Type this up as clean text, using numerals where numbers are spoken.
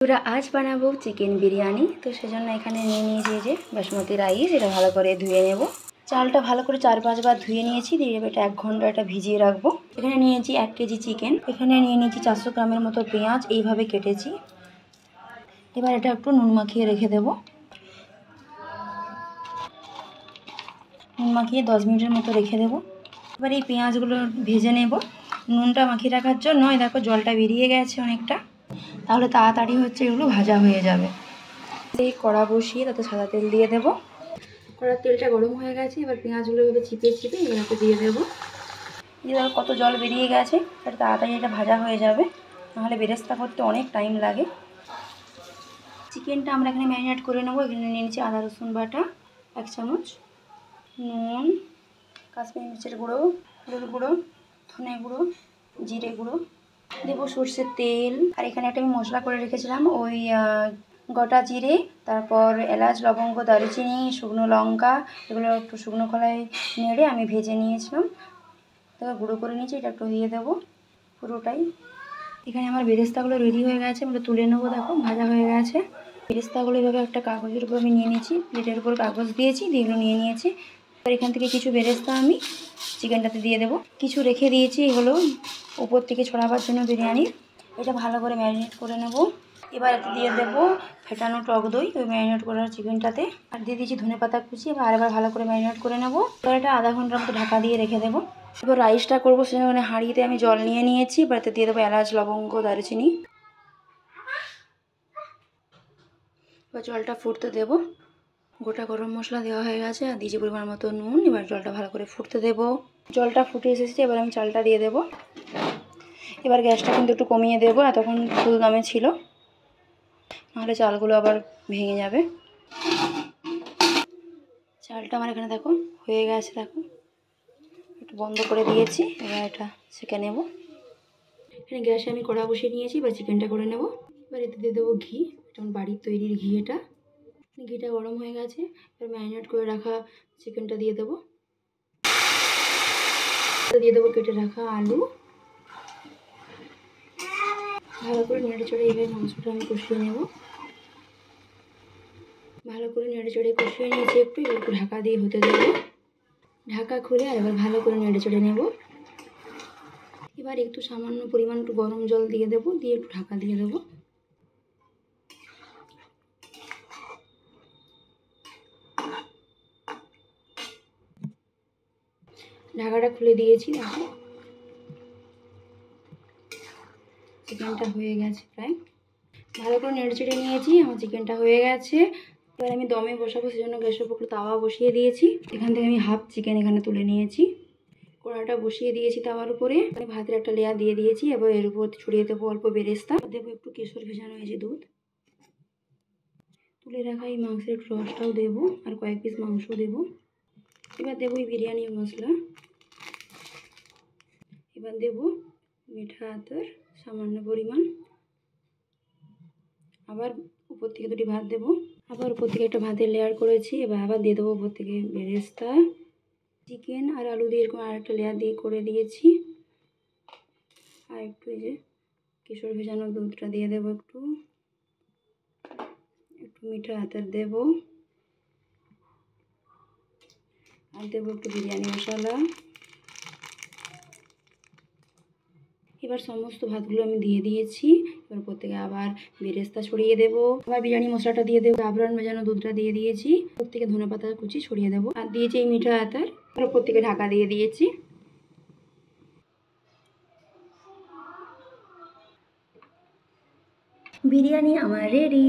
তোরা আজ বানাবো চিকেন বিরিয়ানি। তো সেজন্য এখানে নিয়ে নিয়েছি যে বাসমতি রাইস, এটা ভালো করে ধুয়ে নেব। চালটা ভালো করে 4-5 বার ধুয়ে নিয়েছি, দিয়ে এটা 1 ঘন্টা এটা ভিজিয়ে রাখবো। এখানে নিয়েছি 1 কেজি চিকেন, এখানে নিয়ে নিয়েছি 400 গ্রামের মতো পেঁয়াজ, এইভাবে কেটেছি। এবার এটা একটু নুন মাখিয়ে রেখে দেবো। নুন মাখিয়ে 10 মিনিটের মতো রেখে দেবো। এবার এই পেঁয়াজগুলো ভেজে নেব। নুনটা মাখিয়ে রাখার জন্য এই দেখো জলটা বেরিয়ে গেছে অনেকটা, তাহলে তাড়াতাড়ি হচ্ছে এগুলো ভাজা হয়ে যাবে। এই কড়া বসিয়ে তাতে সাদা তেল দিয়ে দেবো। কড়ার তেলটা গরম হয়ে গেছে, এবার পেঁয়াজগুলো এভাবে চিপে চিপে এগুলোকে দিয়ে দেবো। এবার কত জল বেরিয়ে গেছে, তাহলে তাড়াতাড়ি এটা ভাজা হয়ে যাবে, নাহলে বেরেস্তা করতে অনেক টাইম লাগে। চিকেনটা আমরা এখানে ম্যারিনেট করে নেবো। এখানে নিয়ে নিচ্ছি আদা রসুন বাটা 1 চামচ, নুন, কাশ্মীরি মির্চের গুঁড়ো, হলুদ গুঁড়ো, ধনে গুঁড়ো, জিরে গুঁড়ো, দেবো সর্ষের তেল। আর এখানে একটা আমি মশলা করে রেখেছিলাম, ওই গোটা জিরে, তারপর এলাচ, লবঙ্গ, দারুচিনি, শুকনো লঙ্কা, এগুলো একটু শুকনো খোলায় নেড়ে আমি ভেজে নিয়েছিলাম, তারপর গুঁড়ো করে নিয়েছি। এটা একটু দিয়ে দেবো পুরোটাই। এখানে আমার বেরেস্তাগুলো রেডি হয়ে গেছে, আমরা তুলে নেবো। দেখো ভাজা হয়ে গেছে। বেরেস্তাগুলো এভাবে একটা কাগজের উপর আমি নিয়ে নিয়েছি, প্লেটের উপর কাগজ দিয়েছি, দিয়ে এগুলো নিয়ে নিয়েছি। এবার এখান থেকে কিছু বেরেস্তা আমি চিকেনটাতে দিয়ে দেবো। কিছু রেখে দিয়েছি এগুলো উপর থেকে ছড়াবার জন্য বিরিয়ানির। এটা ভালো করে ম্যারিনেট করে নেব। এবার এতে দিয়ে দেবো ফেটানো টক দই ওই ম্যারিনেট করার চিকেনটাতে, আর দিয়ে দিয়েছি ধনেপাতা কুচি। এবার আরেকবার ভালো করে ম্যারিনেট করে নেব। এবার এটা আধা ঘন্টার মতো ঢাকা দিয়ে রেখে দেবো। এবার রাইসটা করবো, সেখানে হাঁড়িতে আমি জল নিয়ে নিয়েছি। এবার এতে দিয়ে দেবো এলাচ, লবঙ্গ, দারুচিনি। এবার জলটা ফুটতে দেবো। গোটা গরম মশলা দেওয়া হয়ে গেছে, আর দিয়েছি পরিমাণ মতো নুন। এবার জলটা ভালো করে ফুটতে দেবো। জলটা ফুটে এসেছে, এবার আমি চালটা দিয়ে দেবো। এবার গ্যাসটা কিন্তু একটু কমিয়ে দেবো, এতক্ষণ ফুল দামে ছিল, নাহলে চালগুলো আবার ভেঙে যাবে। চালটা আমার এখানে দেখো হয়ে গেছে, দেখো একটু বন্ধ করে দিয়েছি। এবার এটা সেঁকে নেব। এখানে গ্যাসে আমি কড়া বসিয়ে নিয়েছি, এবার চিকেনটা করে নেব। এবার এতে দিয়ে দেবো ঘি, এটা আমার বাড়ির তৈরির ঘি। এটা ঘিটা গরম হয়ে গেছে, এবার ম্যারিনেট করে রাখা চিকেনটা দিয়ে দেবো। দিয়ে দেবো কেটে রাখা আলু। ভালো করে নেড়ে চড়ে এবার মাংসটা আমি কষিয়ে নেব। ভালো করে নেড়ে চড়ে কষিয়ে নিয়েছি, একটু ঢাকা দিয়ে হতে দেবো। ঢাকা খুলে আর এবার ভালো করে নেড়ে চড়ে নেব। এবার একটু সামান্য পরিমাণ একটু গরম জল দিয়ে দেবো, দিয়ে একটু ঢাকা দিয়ে দেবো। ঢাকাটা খুলে দিয়েছি, দেখো চিকেনটা হয়ে গেছে প্রায়। ভালো করে নেড়ে চেড়ে নিয়েছি, আমার চিকেনটা হয়ে গেছে। এবার আমি দমে বসাবো, সেজন্য গ্যাসের উপর তাওয়া বসিয়ে দিয়েছি। এখান থেকে আমি হাফ চিকেন এখানে তুলে নিয়েছি। কড়াটা বসিয়ে দিয়েছি তাওয়ার উপরে, ভাতের একটা লেয়ার দিয়ে দিয়েছি। এবার এর উপর ছড়িয়ে দেবো অল্প বেরেস্তা, দেবো একটু কেশর ভেজানো হয়েছে দুধ, তুলে রাখা এই মাংসের একটু রসটাও দেবো, আর কয়েক পিস মাংস দেবো। এবার দেবো এই বিরিয়ানি মশলা। এবার দেবো মিঠা আতর সামান্য পরিমাণ। আবার উপর থেকে দুটি ভাত দেবো। আবার উপর থেকে একটা ভাতের লেয়ার করেছি, এবার আবার দিয়ে দেবো উপর থেকে বেরেস্তা। চিকেন আর আলু দিয়ে এরকম আরেকটা লেয়ার দিয়ে করে দিয়েছি। আর একটু এই যে কেশর ভেজানো দুধটা দিয়ে দেবো, একটু মিঠা আতর দেবো, আর দেবো একটু বিরিয়ানি মশলা। এবার সমস্ত ভাতগুলো আমি দিয়ে দিয়েছি। এবার উপর থেকে আবার বেরেস্তা ছড়িয়ে দেবো, আবার বিরিয়ানি মশলাটা দিয়ে দেবো, আবরান ভেজানো দুধটা দিয়ে দিয়েছি, উপর থেকে ধনেপাতা কুচি ছড়িয়ে দেবো, আর দিয়েছি এই মিঠা আতর। উপর থেকে ঢাকা দিয়ে দিয়েছি। বিরিয়ানি আমার রেডি।